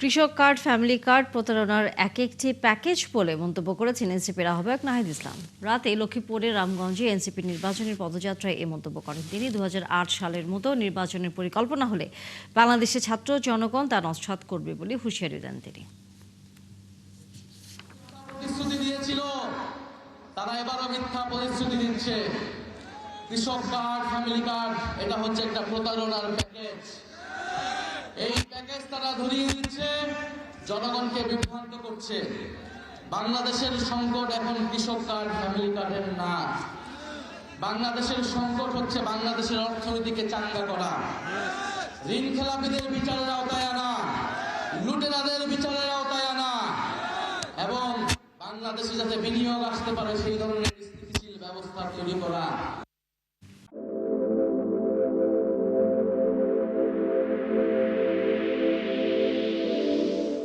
কৃষক card, family card প্রতারণার একটি প্যাকেজ বলে মন্তব্য করেছেন এনসিপির আহ্বায়ক নাহিদ ইসলাম। রাতে লক্ষ্মীপুরের রামগঞ্জে এনসিপির নির্বাচনী পদযাত্রায় এ মন্তব্য করেন তিনি। ২০০৮ সালের মতো নির্বাচনের পরিকল্পনা হলে বাংলাদেশের ছাত্র জনগণ তা নস্যাৎ করবে বলে হুঁশিয়ারি দেন তিনি। প্রতিশ্রুতি দিয়েছিল, তারা এবারও মিথ্যা প্রতিশ্রুতি দিচ্ছে। কৃষক কার্ড, ফ্যামিলি কার্ড, এটা হচ্ছে একটা প্রতারণার প্যাকেজ। এই প্যাকেজ তারা ধরিয়ে দিচ্ছে, জনগণকে বিভ্রান্ত করছে। বাংলাদেশের সংকট এখন কৃষক কার্ড, ফ্যামিলি কার্ডের না। বাংলাদেশের সংকট হচ্ছে বাংলাদেশের অর্থনীতিকে চাঙ্গা করা, ঋণ খেলাপিদের বিচারের আওতায় আনা, লুটেরাদের বিচারের আওতায় আনা এবং বাংলাদেশে যাতে বিনিয়োগ আসতে পারে সেই ধরনের স্থিতিশীল ব্যবস্থা তৈরি করা।